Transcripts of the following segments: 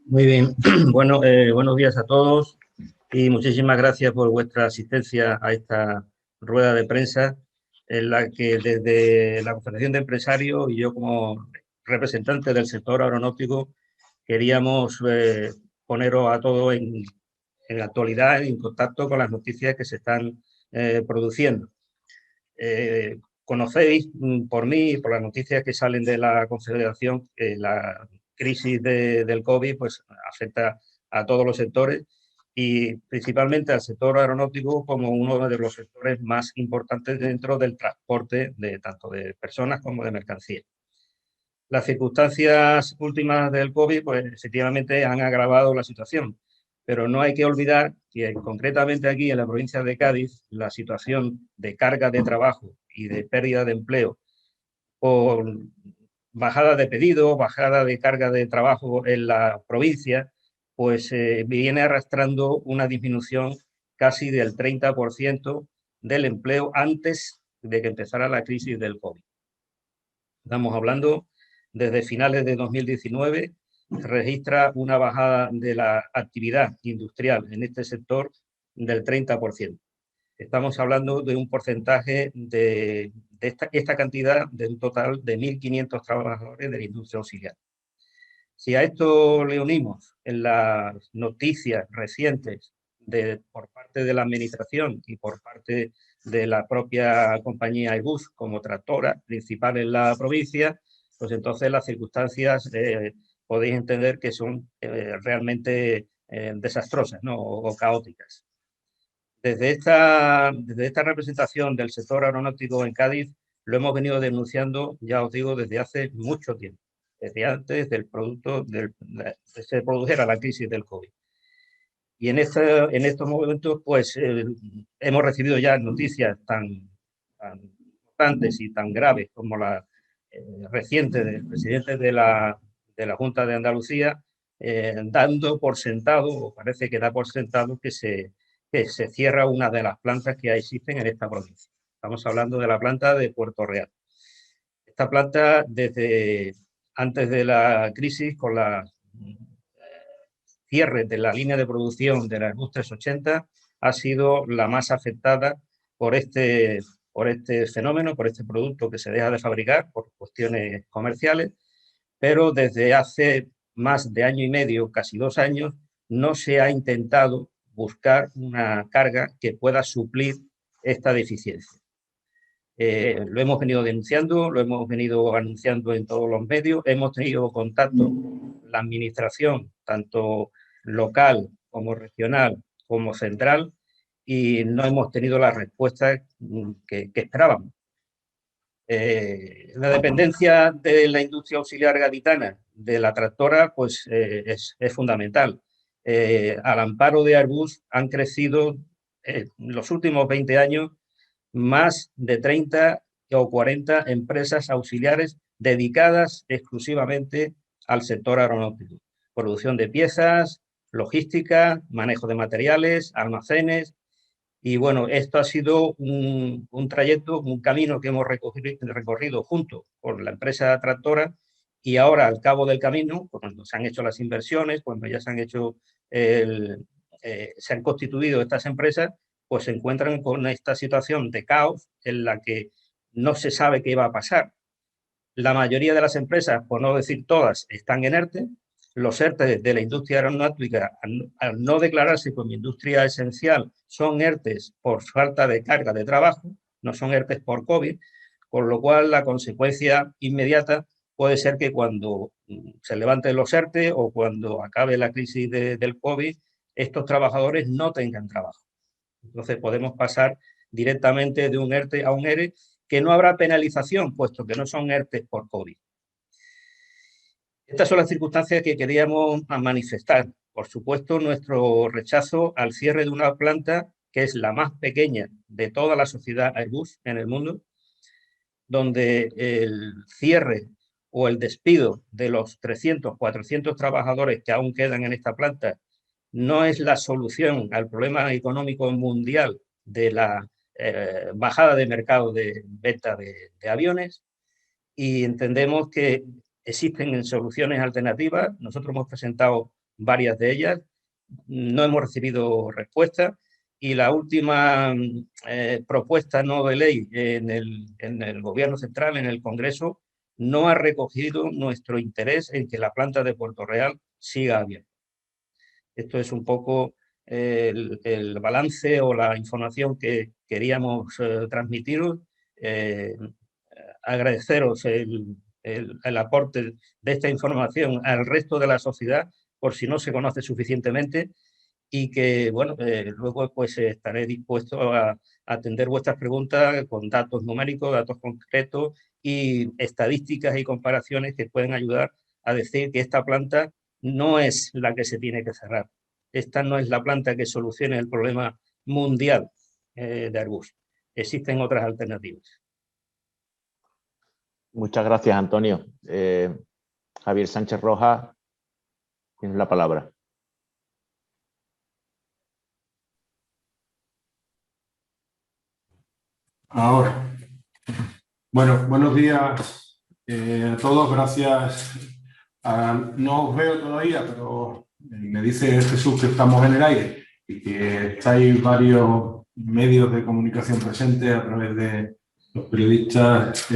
Muy bien. Bueno, buenos días a todos y muchísimas gracias por vuestra asistencia a esta rueda de prensa en la que desde la Confederación de Empresarios y yo como representante del sector aeronáutico queríamos poneros a todos en actualidad, en contacto con las noticias que se están produciendo. Conocéis por mí y por las noticias que salen de la Confederación que la crisis del COVID pues, afecta a todos los sectores y principalmente al sector aeronáutico como uno de los sectores más importantes dentro del transporte de tanto de personas como de mercancías. Las circunstancias últimas del COVID pues, efectivamente han agravado la situación, pero no hay que olvidar que concretamente aquí en la provincia de Cádiz la situación de carga de trabajo y de pérdida de empleo por bajada de pedidos, bajada de carga de trabajo en la provincia, pues viene arrastrando una disminución casi del 30% del empleo antes de que empezara la crisis del COVID. Estamos hablando desde finales de 2019, se registra una bajada de la actividad industrial en este sector del 30%. Estamos hablando de un porcentaje de esta cantidad de un total de 1.500 trabajadores de la industria auxiliar. Si a esto le unimos en las noticias recientes por parte de la Administración y por parte de la propia compañía Airbus como tractora principal en la provincia, pues entonces las circunstancias podéis entender que son realmente desastrosas, ¿no? o caóticas. Desde esta representación del sector aeronáutico en Cádiz lo hemos venido denunciando, ya os digo, desde hace mucho tiempo, desde antes del que se produjera la crisis del COVID. Y en estos momentos, pues, hemos recibido ya noticias tan importantes y tan graves como la reciente del presidente de la Junta de Andalucía, dando por sentado, o parece que da por sentado, que se cierra una de las plantas que existen en esta provincia. Estamos hablando de la planta de Puerto Real. Esta planta, desde antes de la crisis, con la cierre de la línea de producción de la Airbus 380, ha sido la más afectada por este fenómeno, por este producto que se deja de fabricar por cuestiones comerciales, pero desde hace más de año y medio, casi 2 años, no se ha intentado buscar una carga que pueda suplir esta deficiencia. Lo hemos venido denunciando, lo hemos venido anunciando en todos los medios, hemos tenido contacto con la administración, tanto local como regional como central, y no hemos tenido la respuesta que esperábamos. La dependencia de la industria auxiliar gaditana de la tractora pues, es fundamental. Al amparo de Airbus han crecido en los últimos 20 años más de 30 o 40 empresas auxiliares dedicadas exclusivamente al sector aeronáutico. Producción de piezas, logística, manejo de materiales, almacenes. Y bueno, esto ha sido un trayecto, un camino que hemos recorrido junto con la empresa tractora, y ahora al cabo del camino, cuando se han hecho las inversiones, cuando ya se han hecho se han constituido estas empresas, pues se encuentran con esta situación de caos en la que no se sabe qué va a pasar. La mayoría de las empresas, por no decir todas, están en ERTE. Los ERTE de la industria aeronáutica, al no declararse como industria esencial, son ERTEs por falta de carga de trabajo, no son ERTEs por COVID, con lo cual la consecuencia inmediata puede ser que cuando se levanten los ERTE o cuando acabe la crisis del COVID, estos trabajadores no tengan trabajo. Entonces podemos pasar directamente de un ERTE a un ERE, que no habrá penalización, puesto que no son ERTE por COVID. Estas son las circunstancias que queríamos manifestar. Por supuesto, nuestro rechazo al cierre de una planta que es la más pequeña de toda la sociedad Airbus en el mundo, donde el cierre o el despido de los 300, 400 trabajadores que aún quedan en esta planta no es la solución al problema económico mundial de la bajada de mercado de venta de aviones, y entendemos que existen soluciones alternativas. Nosotros hemos presentado varias de ellas. No hemos recibido respuesta y la última propuesta no de ley en el Gobierno Central, en el Congreso, no ha recogido nuestro interés en que la planta de Puerto Real siga abierta. Esto es un poco el balance o la información que queríamos transmitiros. Agradeceros el aporte de esta información al resto de la sociedad, por si no se conoce suficientemente, y que, bueno, luego pues estaré dispuesto a atender vuestras preguntas con datos numéricos, datos concretos y estadísticas y comparaciones que pueden ayudar a decir que esta planta no es la que se tiene que cerrar. Esta no es la planta que solucione el problema mundial de Argus. Existen otras alternativas. Muchas gracias, Antonio. Javier Sánchez Rojas, tienes la palabra. Ahora. Bueno, buenos días a todos. Gracias. No os veo todavía, pero me dice Jesús que estamos en el aire y que estáis varios medios de comunicación presentes a través de los periodistas.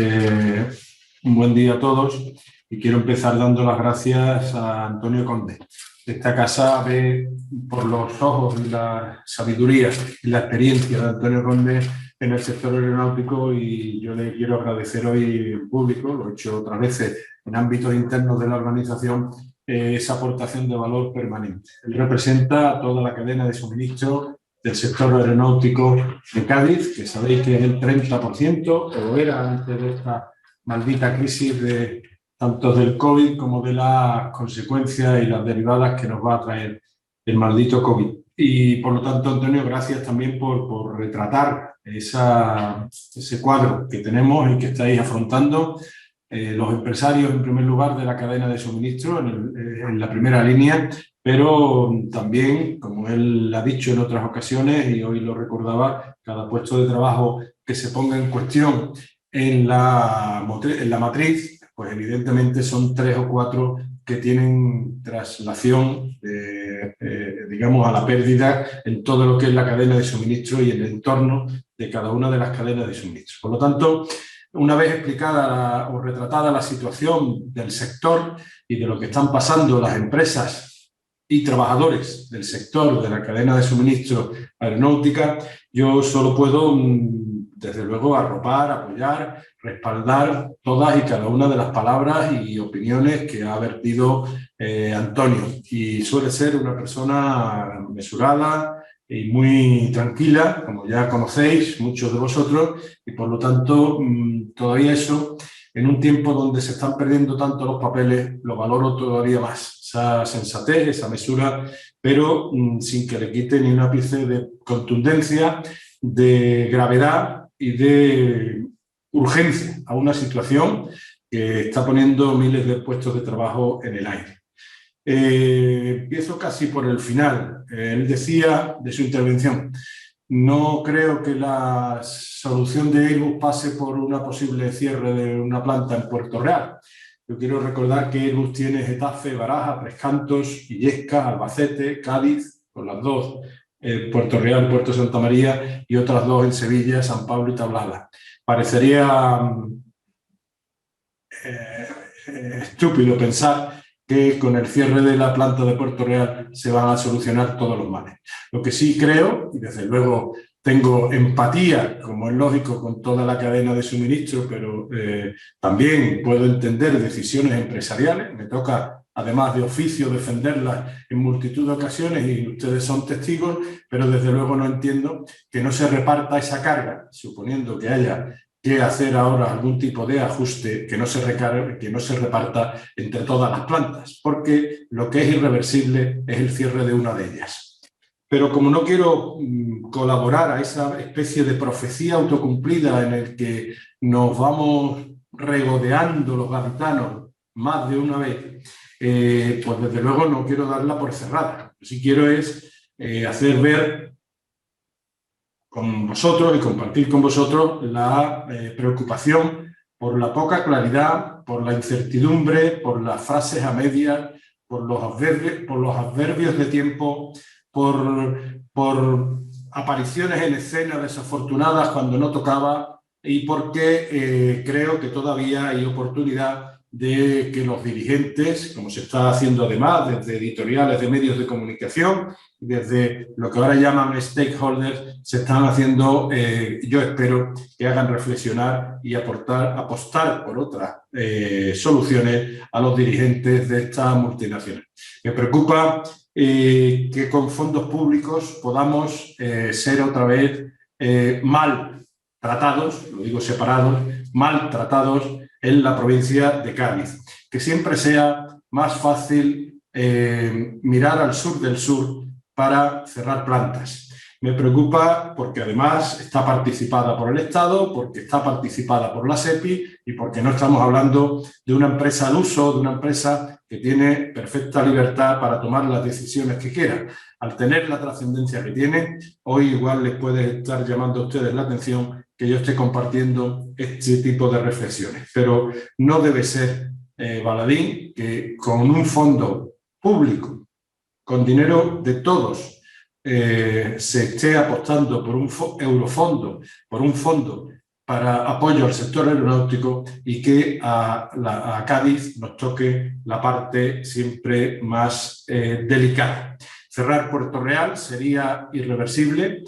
Un buen día a todos y quiero empezar dando las gracias a Antonio Conde. Esta casa ve por los ojos y la sabiduría y la experiencia de Antonio Conde en el sector aeronáutico, y yo le quiero agradecer hoy en público, lo he hecho otras veces en ámbitos internos de la organización, esa aportación de valor permanente. Él representa a toda la cadena de suministro del sector aeronáutico de Cádiz, que sabéis que es el 30%, o era antes de esta maldita crisis de tanto del COVID como de las consecuencias y las derivadas que nos va a traer el maldito COVID. Y por lo tanto, Antonio, gracias también por retratar ese cuadro que tenemos y que estáis afrontando los empresarios, en primer lugar, de la cadena de suministro en la primera línea, pero también, como él ha dicho en otras ocasiones y hoy lo recordaba, cada puesto de trabajo que se ponga en cuestión en la matriz, pues evidentemente son 3 o 4 que tienen traslación, digamos, a la pérdida en todo lo que es la cadena de suministro y el entorno de cada una de las cadenas de suministro. Por lo tanto, una vez explicada o retratada la situación del sector y de lo que están pasando las empresas y trabajadores del sector de la cadena de suministro aeronáutica, yo solo puedo, desde luego, arropar, apoyar, respaldar todas y cada una de las palabras y opiniones que ha vertido Antonio. Y suele ser una persona mesurada y muy tranquila, como ya conocéis muchos de vosotros, y por lo tanto todavía eso, en un tiempo donde se están perdiendo tanto los papeles, lo valoro todavía más. Esa sensatez, esa mesura, pero sin que le quite ni un ápice de contundencia, de gravedad y de urgencia a una situación que está poniendo miles de puestos de trabajo en el aire. Empiezo casi por el final. Él decía de su intervención: no creo que la solución de Airbus pase por una posible cierre de una planta en Puerto Real. Yo quiero recordar que Airbus tiene Getafe, Barajas, Tres Cantos, Illescas, Albacete, Cádiz, con las 2, Puerto Real, Puerto Santa María, y otras 2 en Sevilla, San Pablo y Tablada. Parecería estúpido pensar que con el cierre de la planta de Puerto Real se van a solucionar todos los males. Lo que sí creo, y desde luego tengo empatía, como es lógico, con toda la cadena de suministro, pero también puedo entender decisiones empresariales. Me toca, además de oficio, defenderlas en multitud de ocasiones y ustedes son testigos, pero desde luego no entiendo que no se reparta esa carga, suponiendo que haya que hacer ahora algún tipo de ajuste, que no se reparta entre todas las plantas, porque lo que es irreversible es el cierre de una de ellas. Pero como no quiero colaborar a esa especie de profecía autocumplida en el que nos vamos regodeando los gaditanos más de una vez, pues desde luego no quiero darla por cerrada. Lo que sí quiero es hacer ver con vosotros y compartir con vosotros la preocupación por la poca claridad, por la incertidumbre, por las frases a medias, por los adverbios de tiempo, por apariciones en escena desafortunadas cuando no tocaba y porque creo que todavía hay oportunidad de que los dirigentes, como se está haciendo además desde editoriales de medios de comunicación, desde lo que ahora llaman stakeholders, se están haciendo, yo espero que hagan reflexionar y apostar por otras soluciones a los dirigentes de estas multinacionales. Me preocupa que con fondos públicos podamos ser otra vez mal tratados, lo digo separados, mal tratados en la provincia de Cádiz. Que siempre sea más fácil mirar al sur del sur para cerrar plantas. Me preocupa porque además está participada por el Estado, porque está participada por la SEPI y porque no estamos hablando de una empresa al uso, de una empresa que tiene perfecta libertad para tomar las decisiones que quiera. Al tener la trascendencia que tiene, hoy igual les puede estar llamando a ustedes la atención que yo esté compartiendo este tipo de reflexiones. Pero no debe ser baladí que con un fondo público, con dinero de todos, se esté apostando por un eurofondo, por un fondo para apoyo al sector aeronáutico y que a Cádiz nos toque la parte siempre más delicada. Cerrar Puerto Real sería irreversible.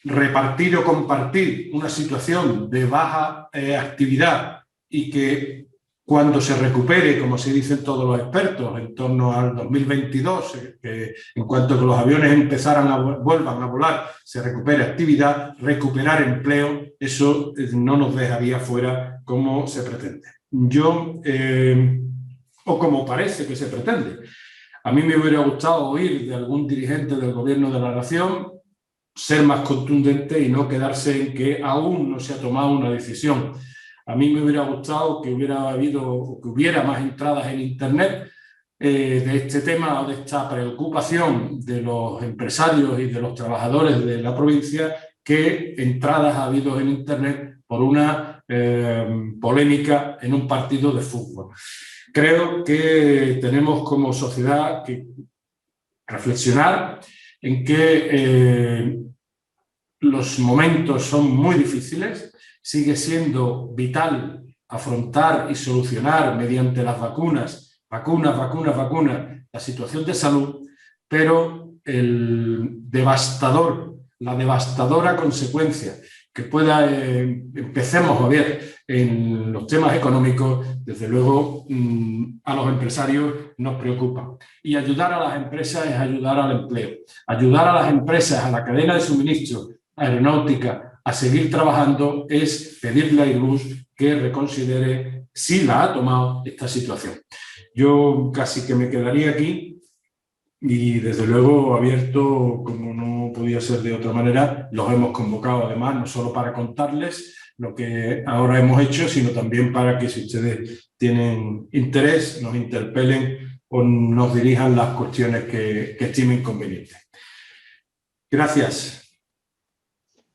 Repartir o compartir una situación de baja actividad y que cuando se recupere, como se dicen todos los expertos, en torno al 2022, que en cuanto que los aviones vuelvan a volar, se recupere actividad, recuperar empleo, eso no nos dejaría fuera como se pretende. O como parece que se pretende. A mí me hubiera gustado oír de algún dirigente del Gobierno de la Nación ser más contundente y no quedarse en que aún no se ha tomado una decisión. A mí me hubiera gustado que hubiera más entradas en Internet de este tema o de esta preocupación de los empresarios y de los trabajadores de la provincia que entradas ha habido en Internet por una polémica en un partido de fútbol. Creo que tenemos como sociedad que reflexionar en que los momentos son muy difíciles, sigue siendo vital afrontar y solucionar mediante las vacunas, la situación de salud, pero la devastadora consecuencia que empecemos a ver en los temas económicos, desde luego a los empresarios nos preocupa. Y ayudar a las empresas es ayudar al empleo. Ayudar a las empresas, a la cadena de suministro aeronáutica, a seguir trabajando es pedirle a Airbus que reconsidere si la ha tomado esta situación. Yo casi que me quedaría aquí y desde luego abierto, como no podía ser de otra manera, los hemos convocado además no solo para contarles lo que ahora hemos hecho, sino también para que si ustedes tienen interés nos interpelen o nos dirijan las cuestiones que estimen convenientes. Gracias.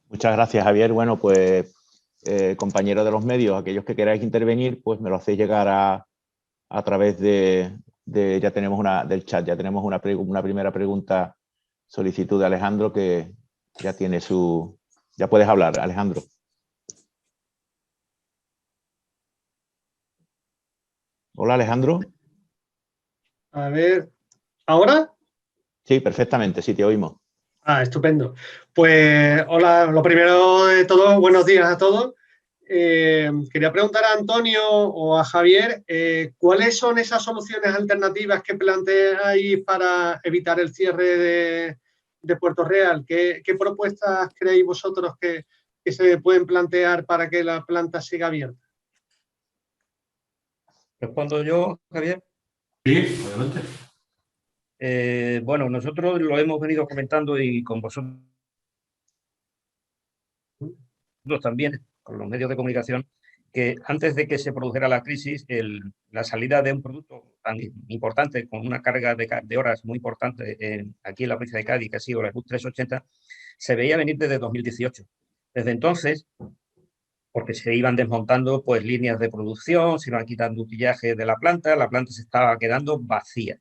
Muchas gracias, Javier. Bueno, pues compañeros de los medios, aquellos que queráis intervenir, pues me lo hacéis llegar a través ya tenemos del chat, ya tenemos una primera pregunta, solicitud de Alejandro, que ya tiene ya puedes hablar, Alejandro. Hola, Alejandro. A ver, ¿ahora? Sí, perfectamente, sí, te oímos. Estupendo. Pues hola, lo primero de todo, buenos días a todos. Quería preguntar a Antonio o a Javier, ¿cuáles son esas soluciones alternativas que planteáis para evitar el cierre de Puerto Real? ¿Qué propuestas creéis vosotros que se pueden plantear para que la planta siga abierta? ¿Respondo yo, Javier? Sí, adelante. Bueno, nosotros lo hemos venido comentando y con vosotros también, con los medios de comunicación, que antes de que se produjera la crisis, la salida de un producto tan importante, con una carga de horas muy importante aquí en la provincia de Cádiz, que ha sido el Airbus 380, se veía venir desde 2018. Desde entonces, porque se iban desmontando pues líneas de producción, se iban quitando utillaje de la planta se estaba quedando vacía.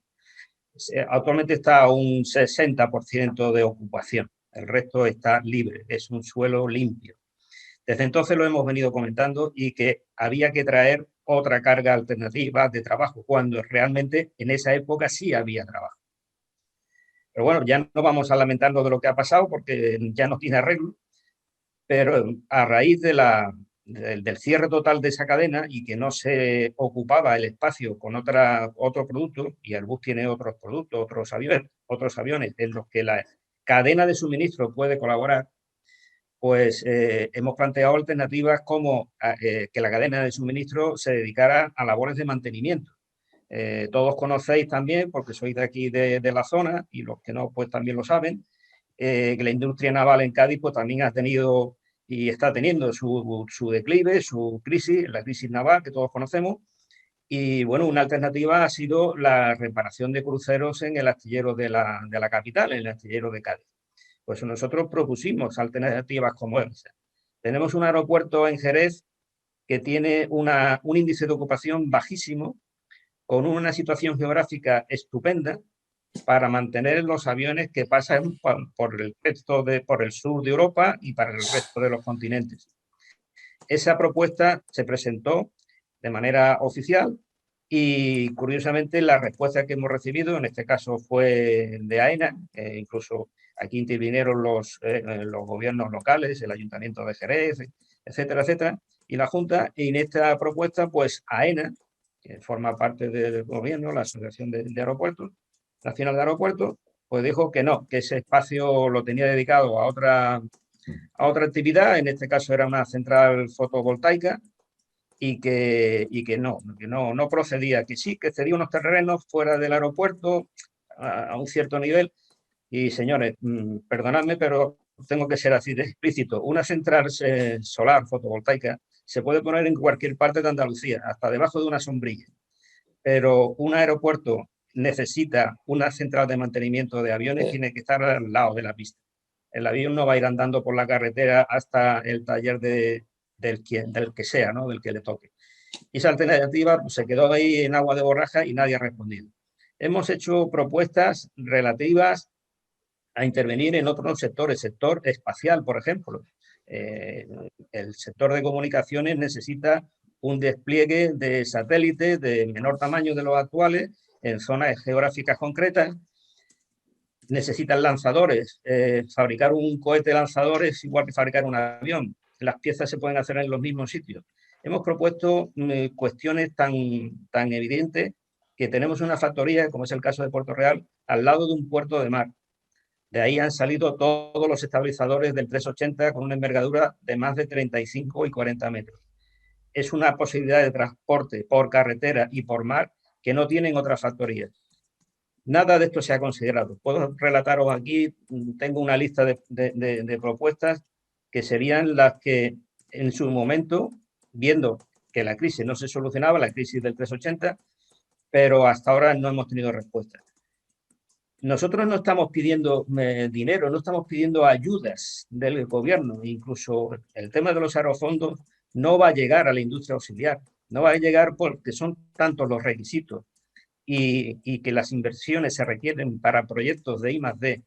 Actualmente está a un 60% de ocupación, el resto está libre, es un suelo limpio. Desde entonces lo hemos venido comentando y que había que traer otra carga alternativa de trabajo, cuando realmente en esa época sí había trabajo. Pero bueno, ya no vamos a lamentarnos de lo que ha pasado porque ya no tiene arreglo, pero a raíz del cierre total de esa cadena y que no se ocupaba el espacio con otro producto, y Airbus tiene otros productos, otros aviones en los que la cadena de suministro puede colaborar, pues hemos planteado alternativas como que la cadena de suministro se dedicara a labores de mantenimiento. Todos conocéis también, porque sois de aquí de la zona, y los que no, pues también lo saben, que la industria naval en Cádiz pues también ha tenido y está teniendo su declive, su crisis, la crisis naval que todos conocemos. Y bueno, una alternativa ha sido la reparación de cruceros en el astillero de la capital, en el astillero de Cádiz. Pues nosotros propusimos alternativas como esa. Tenemos un aeropuerto en Jerez que tiene un índice de ocupación bajísimo, con una situación geográfica estupenda para mantener los aviones que pasan por el sur de Europa y para el resto de los continentes. Esa propuesta se presentó de manera oficial y, curiosamente, la respuesta que hemos recibido, en este caso fue de AENA, incluso aquí intervinieron los gobiernos locales, el Ayuntamiento de Jerez, etcétera, etcétera, y la Junta, y en esta propuesta, pues AENA, que forma parte del gobierno, la Asociación de Aeropuertos, Nacional de Aeropuertos, pues dijo que no, que ese espacio lo tenía dedicado a otra actividad, en este caso era una central fotovoltaica, y que no procedía, que sí, que cedía unos terrenos fuera del aeropuerto a un cierto nivel. Y señores, perdonadme, pero tengo que ser así de explícito. Una central solar fotovoltaica se puede poner en cualquier parte de Andalucía, hasta debajo de una sombrilla. Pero un aeropuerto necesita una central de mantenimiento de aviones, tiene que estar al lado de la pista. El avión no va a ir andando por la carretera hasta el taller del que sea, ¿no? Del que le toque. Y esa alternativa pues, se quedó ahí en agua de borraja y nadie ha respondido. Hemos hecho propuestas relativas a intervenir en otros sectores, sector espacial, por ejemplo. El sector de comunicaciones necesita un despliegue de satélites de menor tamaño de los actuales en zonas geográficas concretas. Necesitan lanzadores. Fabricar un cohete lanzador es igual que fabricar un avión. Las piezas se pueden hacer en los mismos sitios. Hemos propuesto cuestiones tan evidentes que tenemos una factoría, como es el caso de Puerto Real, al lado de un puerto de mar. De ahí han salido todos los estabilizadores del 380 con una envergadura de más de 35 y 40 metros. Es una posibilidad de transporte por carretera y por mar que no tienen otras factorías. Nada de esto se ha considerado. Puedo relataros aquí, tengo una lista de propuestas que serían las que en su momento, viendo que la crisis no se solucionaba, la crisis del 380, pero hasta ahora no hemos tenido respuesta. Nosotros no estamos pidiendo dinero, no estamos pidiendo ayudas del gobierno. Incluso el tema de los aerofondos no va a llegar a la industria auxiliar. No va a llegar porque son tantos los requisitos y que las inversiones se requieren para proyectos de I+D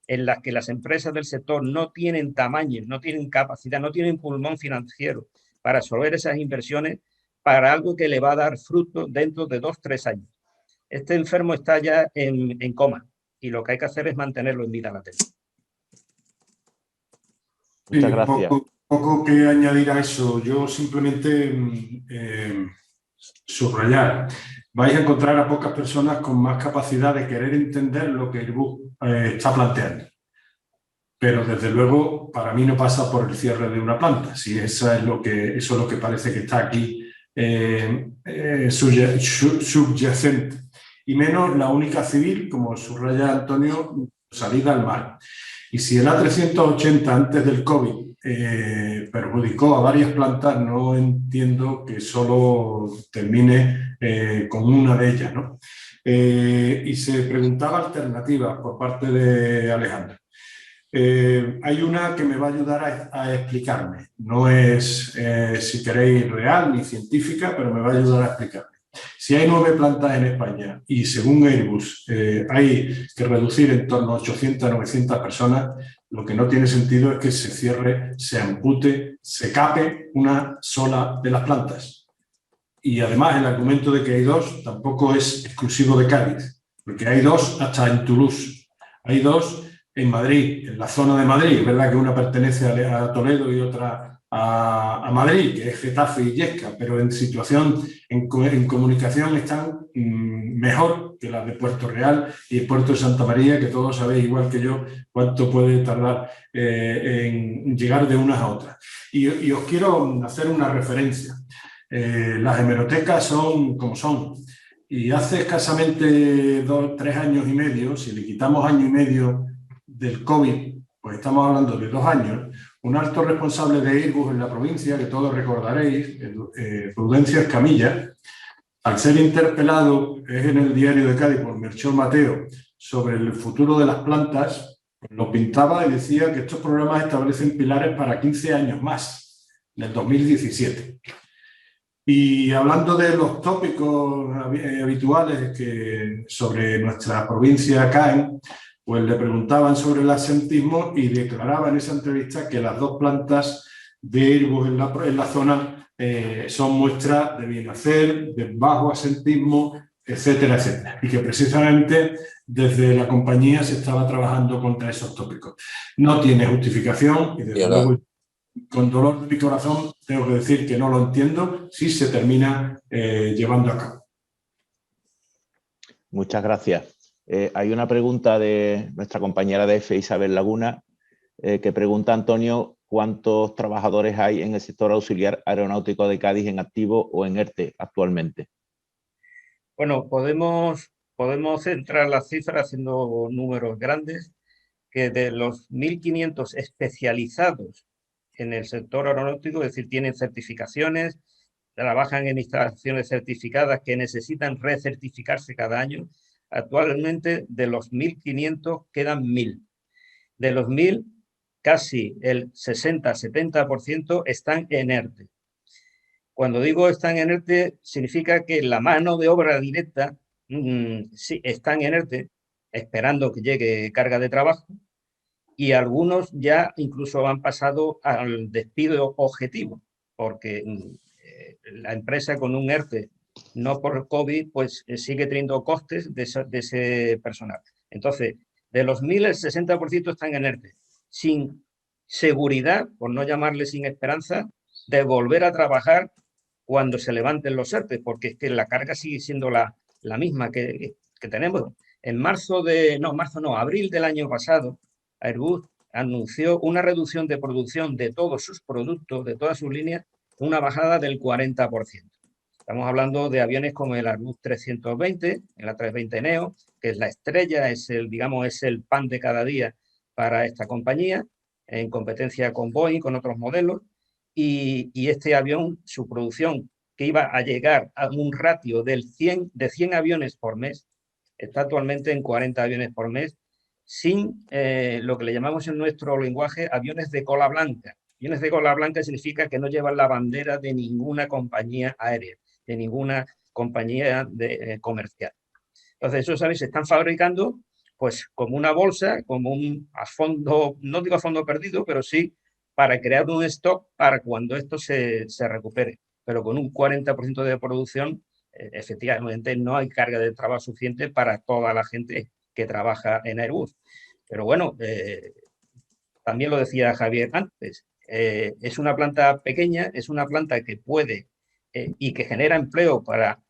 en las que las empresas del sector no tienen tamaño, no tienen capacidad, no tienen pulmón financiero para absorber esas inversiones para algo que le va a dar fruto dentro de 2 o 3 años. Este enfermo está ya en coma y lo que hay que hacer es mantenerlo en vida latente. Muchas gracias. Poco que añadir a eso. Yo simplemente subrayar. Vais a encontrar a pocas personas con más capacidad de querer entender lo que Airbus está planteando. Pero desde luego para mí no pasa por el cierre de una planta. Si eso es lo que parece que está aquí subyacente. Y menos la única civil, como subraya Antonio, salida al mar. Y si el A380 antes del COVID perjudicó a varias plantas, no entiendo que solo termine con una de ellas, ¿no? Y se preguntaba alternativas por parte de Alejandro. Hay una que me va a ayudar a explicarme. No es, si queréis, real ni científica, pero me va a ayudar a explicarme. Si hay 9 plantas en España y según Airbus hay que reducir en torno a 800 a 900 personas, lo que no tiene sentido es que se cierre, se ampute, se cape una sola de las plantas. Y además el argumento de que hay 2 tampoco es exclusivo de Cádiz, porque hay 2 hasta en Toulouse, hay 2 en Madrid, en la zona de Madrid. Es verdad que una pertenece a Toledo y otra a Madrid, que es Getafe y Illescas, pero en situación, en comunicación están mejor que las de Puerto Real y el puerto de Santa María, que todos sabéis, igual que yo, cuánto puede tardar en llegar de unas a otras. Y os quiero hacer una referencia. Las hemerotecas son como son. Y hace escasamente 3 años y medio, si le quitamos año y medio del COVID, pues estamos hablando de 2 años, un alto responsable de Airbus en la provincia, que todos recordaréis, Prudencio Escamilla, al ser interpelado, es en el Diario de Cádiz por Melchor Mateo, sobre el futuro de las plantas, pues lo pintaba y decía que estos programas establecen pilares para 15 años más, en el 2017. Y hablando de los tópicos habituales que sobre nuestra provincia caen, pues le preguntaban sobre el absentismo y declaraba en esa entrevista que las 2 plantas de Airbus en la zona son muestras de bien hacer, de bajo absentismo, etcétera, etcétera. Y que precisamente desde la compañía se estaba trabajando contra esos tópicos. No tiene justificación y desde luego, con dolor de mi corazón, tengo que decir que no lo entiendo si se termina llevando a cabo. Muchas gracias. Hay una pregunta de nuestra compañera de EFE, Isabel Laguna, que pregunta, Antonio, ¿cuántos trabajadores hay en el sector auxiliar aeronáutico de Cádiz en activo o en ERTE actualmente? Bueno, podemos centrar las cifras haciendo números grandes, que de los 1.500 especializados en el sector aeronáutico, es decir, tienen certificaciones, trabajan en instalaciones certificadas que necesitan recertificarse cada año. Actualmente, de los 1.500 quedan 1.000. De los 1.000, casi el 60-70% están en ERTE. Cuando digo están en ERTE, significa que la mano de obra directa sí, están en ERTE, esperando que llegue carga de trabajo, y algunos ya incluso han pasado al despido objetivo, porque la empresa con un ERTE, no por COVID, pues sigue teniendo costes de ese personal. Entonces, de los 1.000, el 60% están en ERTE, sin seguridad, por no llamarle sin esperanza, de volver a trabajar cuando se levanten los ERTE, porque es que la carga sigue siendo la misma que tenemos. En abril del año pasado, Airbus anunció una reducción de producción de todos sus productos, de todas sus líneas, una bajada del 40%. Estamos hablando de aviones como el Airbus 320, el A320neo, que es la estrella, es el pan de cada día para esta compañía, en competencia con Boeing, con otros modelos, y este avión, su producción, que iba a llegar a un ratio de 100 aviones por mes, está actualmente en 40 aviones por mes, sin lo que le llamamos en nuestro lenguaje aviones de cola blanca. Aviones de cola blanca significa que no llevan la bandera de ninguna compañía aérea, de ninguna compañía comercial. Entonces, esos aviones se están fabricando pues como una bolsa, como a fondo, no digo a fondo perdido, pero sí para crear un stock para cuando esto se recupere. Pero con un 40% de producción, efectivamente no hay carga de trabajo suficiente para toda la gente que trabaja en Airbus. Pero bueno, también lo decía Javier antes, es una planta pequeña, es una planta que puede y que genera empleo para,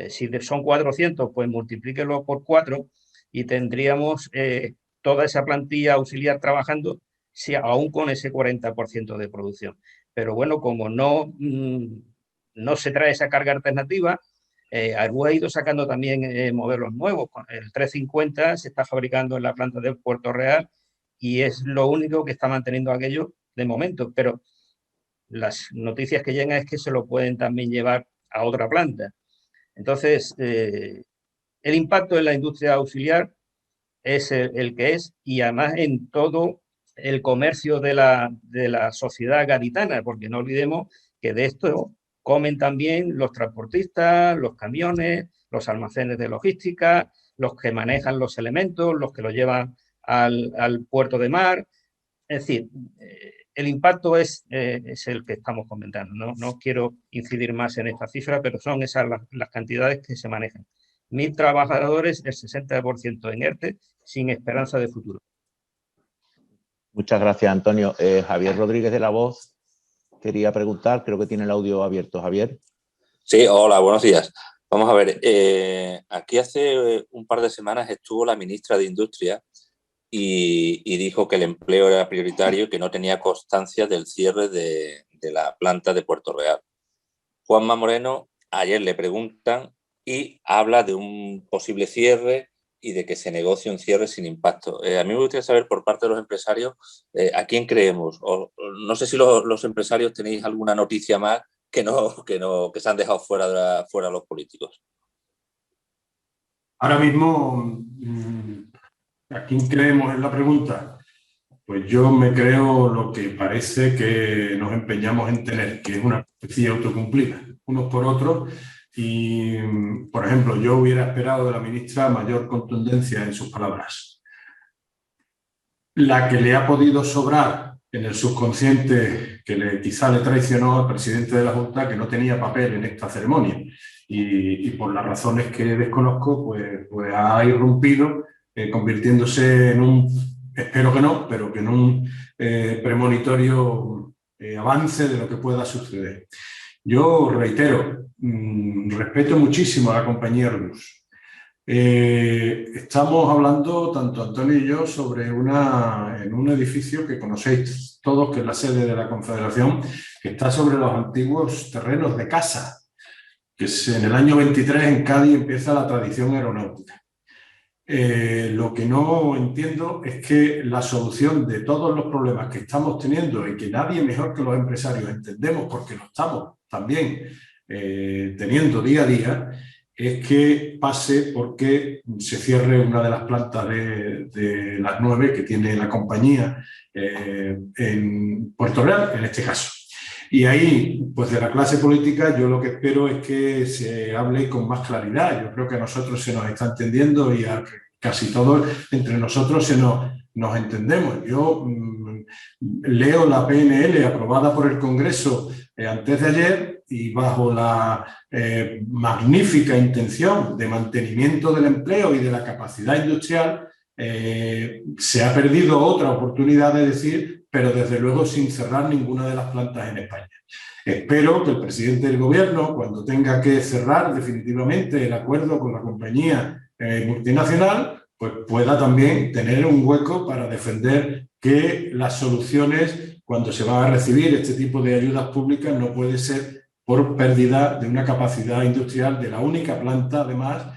si son 400, pues multiplíquelo por 4 y tendríamos toda esa plantilla auxiliar trabajando, si aún con ese 40% de producción. Pero bueno, como no se trae esa carga alternativa, Airbus ha ido sacando también modelos nuevos. El 350 se está fabricando en la planta de Puerto Real y es lo único que está manteniendo aquello de momento. Pero las noticias que llegan es que se lo pueden también llevar a otra planta. Entonces, el impacto en la industria auxiliar es el que es, y además en todo el comercio de la sociedad gaditana, porque no olvidemos que de esto comen también los transportistas, los camiones, los almacenes de logística, los que manejan los elementos, los que los llevan al puerto de mar. Es decir, el impacto es el que estamos comentando. No quiero incidir más en esta cifra, pero son esas las cantidades que se manejan. 1.000 trabajadores, el 60% en ERTE, sin esperanza de futuro. Muchas gracias, Antonio. Javier Rodríguez de La Voz quería preguntar, creo que tiene el audio abierto. Javier. Sí, hola, buenos días. Vamos a ver, aquí hace un par de semanas estuvo la ministra de Industria y dijo que el empleo era prioritario y que no tenía constancia del cierre de la planta de Puerto Real. Juanma Moreno ayer le preguntan y habla de un posible cierre y de que se negocie un cierre sin impacto. A mí me gustaría saber por parte de los empresarios a quién creemos. No sé si los empresarios tenéis alguna noticia más que se han dejado fuera los políticos. Ahora mismo, ¿a quién creemos en la pregunta? Pues yo me creo lo que parece que nos empeñamos en tener, que es una profecía autocumplida, unos por otros. Y, por ejemplo, yo hubiera esperado de la ministra mayor contundencia en sus palabras. La que le ha podido sobrar en el subconsciente, que quizá le traicionó al presidente de la Junta, que no tenía papel en esta ceremonia. Y por las razones que desconozco, pues ha irrumpido, convirtiéndose en un, espero que no, pero que en un premonitorio avance de lo que pueda suceder. Yo reitero, respeto muchísimo a la compañía Airbus. Estamos hablando, tanto Antonio y yo, sobre en un edificio que conocéis todos, que es la sede de la Confederación, que está sobre los antiguos terrenos de Casa, que en el año 23 en Cádiz empieza la tradición aeronáutica. Lo que no entiendo es que la solución de todos los problemas que estamos teniendo y que nadie mejor que los empresarios entendemos, porque lo estamos también teniendo día a día, es que pase porque se cierre una de las plantas de las 9 que tiene la compañía en Puerto Real, en este caso. Y ahí, pues de la clase política, yo lo que espero es que se hable con más claridad. Yo creo que a nosotros se nos está entendiendo y a casi todos entre nosotros nos entendemos. Yo leo la PNL aprobada por el Congreso antes de ayer y bajo la magnífica intención de mantenimiento del empleo y de la capacidad industrial, se ha perdido otra oportunidad de decir, pero desde luego sin cerrar ninguna de las plantas en España. Espero que el presidente del gobierno, cuando tenga que cerrar definitivamente el acuerdo con la compañía multinacional, pues pueda también tener un hueco para defender que las soluciones, cuando se van a recibir este tipo de ayudas públicas, no puede ser por pérdida de una capacidad industrial de la única planta, además,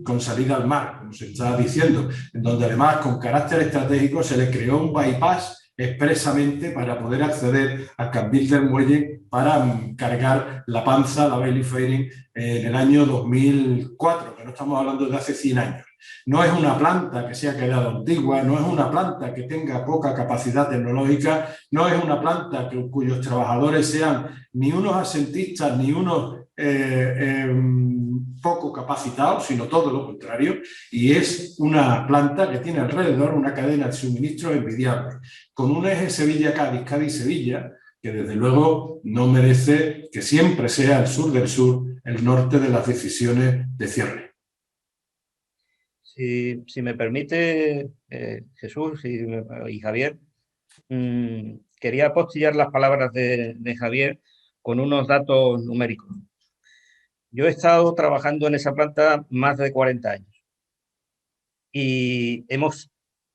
con salida al mar, como se está diciendo, en donde además con carácter estratégico se le creó un bypass expresamente para poder acceder al Cambil del Muelle para cargar la panza, la belly fairing, en el año 2004, que no estamos hablando de hace 100 años. No es una planta que se ha quedado antigua, no es una planta que tenga poca capacidad tecnológica, no es una planta cuyos trabajadores sean ni unos asentistas ni unos poco capacitados, sino todo lo contrario, y es una planta que tiene alrededor una cadena de suministro envidiable, con un eje Sevilla-Cádiz, Cádiz-Sevilla, que desde luego no merece que siempre sea el sur del sur el norte de las decisiones de cierre. Si me permite, Jesús y Javier, quería apostillar las palabras de Javier con unos datos numéricos. Yo he estado trabajando en esa planta más de 40 años y hemos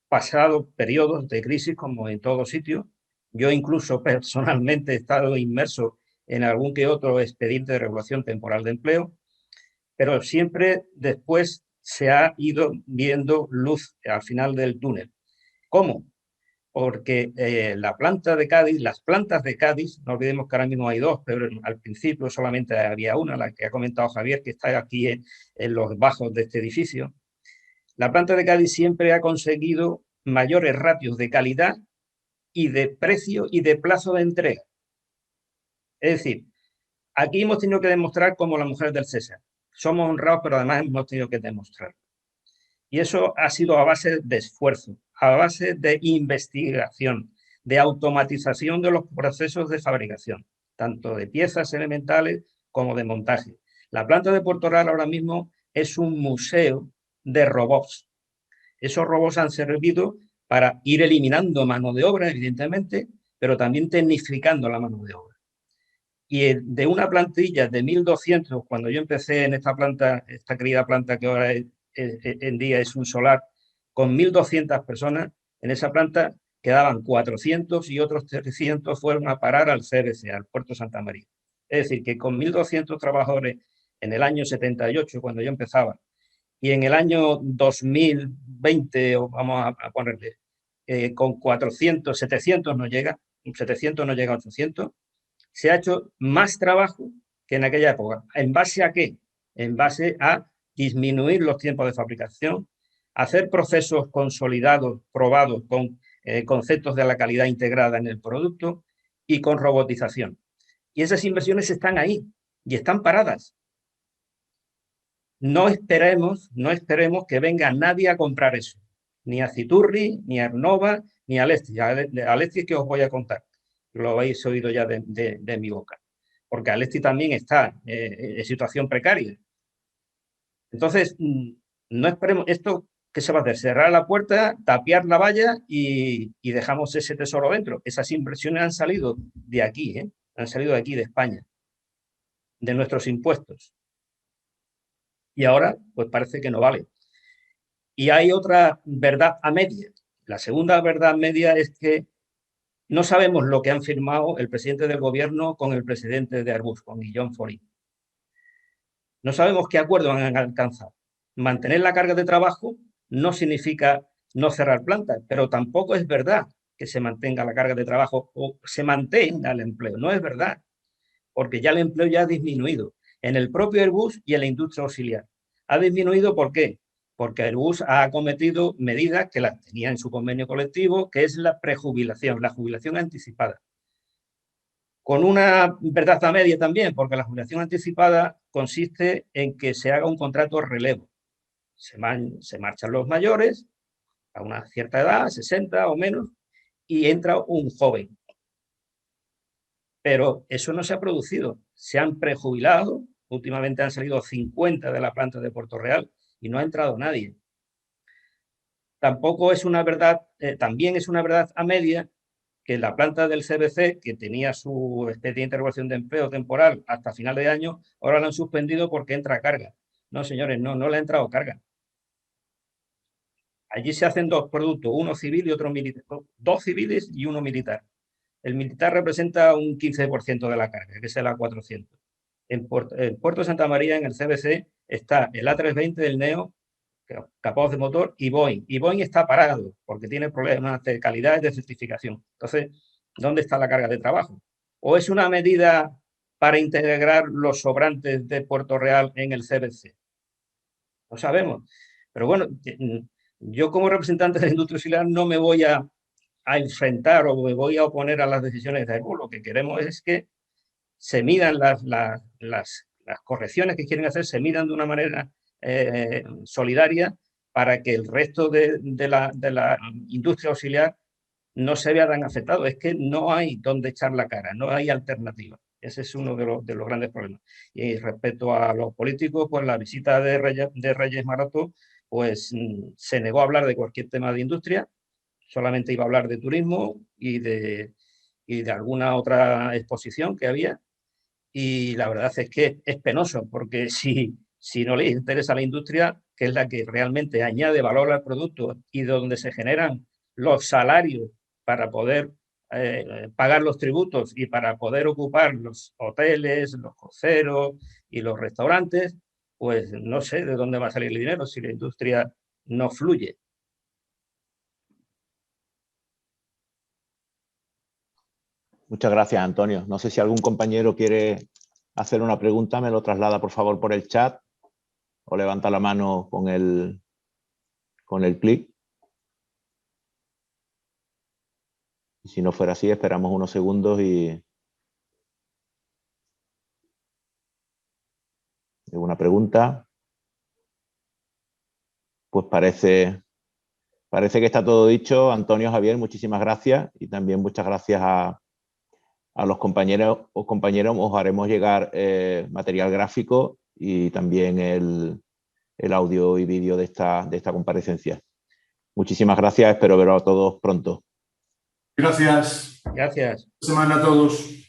pasado periodos de crisis como en todo sitio. Yo incluso personalmente he estado inmerso en algún que otro expediente de regulación temporal de empleo, pero siempre después se ha ido viendo luz al final del túnel. ¿Cómo? Porque la planta de Cádiz, las plantas de Cádiz, no olvidemos que ahora mismo hay dos, pero al principio solamente había una, la que ha comentado Javier, que está aquí en los bajos de este edificio. La planta de Cádiz siempre ha conseguido mayores ratios de calidad y de precio y de plazo de entrega. Es decir, aquí hemos tenido que demostrar como las mujeres del César. Somos honrados, pero además hemos tenido que demostrar. Y eso ha sido a base de esfuerzo, a base de investigación, de automatización de los procesos de fabricación, tanto de piezas elementales como de montaje. La planta de Puerto Real ahora mismo es un museo de robots. Esos robots han servido para ir eliminando mano de obra, evidentemente, pero también tecnificando la mano de obra. Y de una plantilla de 1.200, cuando yo empecé en esta planta, esta querida planta que ahora en día es un solar, con 1.200 personas, en esa planta quedaban 400 y otros 300 fueron a parar al CBC, al Puerto Santa María. Es decir, que con 1.200 trabajadores en el año 78, cuando yo empezaba, y en el año 2020, vamos a ponerle, con 400, 700 no llega, 700 no llega a 800, se ha hecho más trabajo que en aquella época. ¿En base a qué? En base a disminuir los tiempos de fabricación, hacer procesos consolidados, probados con conceptos de la calidad integrada en el producto y con robotización. Y esas inversiones están ahí y están paradas. No esperemos que venga nadie a comprar eso. Ni a Citurri, ni a Ernova, ni a Alestis. A Alestis que os voy a contar. Lo habéis oído ya de mi boca. Porque Alestis también está en situación precaria. Entonces, no esperemos esto que se va a hacer. Cerrar la puerta, tapiar la valla y dejamos ese tesoro dentro. Esas inversiones han salido de aquí, han salido de aquí, de España, de nuestros impuestos. Y ahora, pues parece que no vale. Y hay otra verdad a media. La segunda verdad a media es que no sabemos lo que han firmado el presidente del gobierno con el presidente de Airbus, con Guillaume Faury. No sabemos qué acuerdo han alcanzado. Mantener la carga de trabajo no significa no cerrar plantas, pero tampoco es verdad que se mantenga la carga de trabajo o se mantenga el empleo. No es verdad, porque ya el empleo ya ha disminuido en el propio Airbus y en la industria auxiliar. ¿Ha disminuido por qué? Porque Airbus ha acometido medidas que las tenía en su convenio colectivo, que es la prejubilación, la jubilación anticipada. Con una verdad a media también, porque la jubilación anticipada consiste en que se haga un contrato relevo. Se marchan los mayores a una cierta edad, 60 o menos, y entra un joven. Pero eso no se ha producido. Se han prejubilado, últimamente han salido 50 de la planta de Puerto Real y no ha entrado nadie. Tampoco es una verdad, también es una verdad a media que la planta del CBC, que tenía su expediente de regulación de empleo temporal hasta final de año, ahora la han suspendido porque entra carga. No, señores, no le ha entrado carga. Allí se hacen dos productos, uno civil y otro militar, dos civiles y uno militar. El militar representa un 15% de la carga, que es el A400. En Puerto Santa María, en el CBC, está el A320 del Neo, capaz de motor, y Boeing. Y Boeing está parado porque tiene problemas de calidad y de certificación. Entonces, ¿dónde está la carga de trabajo? ¿O es una medida para integrar los sobrantes de Puerto Real en el CBC? No sabemos. Pero bueno, yo como representante de la industria auxiliar no me voy a enfrentar o me voy a oponer a las decisiones de Airbus. Lo que queremos es que se midan las correcciones que quieren hacer, se midan de una manera solidaria para que el resto de la industria auxiliar no se vea tan afectado. Es que no hay dónde echar la cara, no hay alternativa. Ese es uno de los grandes problemas. Y respecto a los políticos, pues la visita de Reyes Maroto pues se negó a hablar de cualquier tema de industria, solamente iba a hablar de turismo y de alguna otra exposición que había. Y la verdad es que es penoso, porque si no les interesa la industria, que es la que realmente añade valor al producto y donde se generan los salarios para poder pagar los tributos y para poder ocupar los hoteles, los cruceros y los restaurantes, pues no sé de dónde va a salir el dinero si la industria no fluye. Muchas gracias, Antonio. No sé si algún compañero quiere hacer una pregunta, me lo traslada por favor por el chat o levanta la mano con el clic. Y si no fuera así, esperamos unos segundos y... ¿Alguna pregunta? Pues parece que está todo dicho. Antonio, Javier, muchísimas gracias. Y también muchas gracias a los compañeros o compañeros. Os haremos llegar material gráfico y también el audio y vídeo de esta comparecencia. Muchísimas gracias. Espero veros a todos pronto. Gracias. Gracias. Buena semana a todos.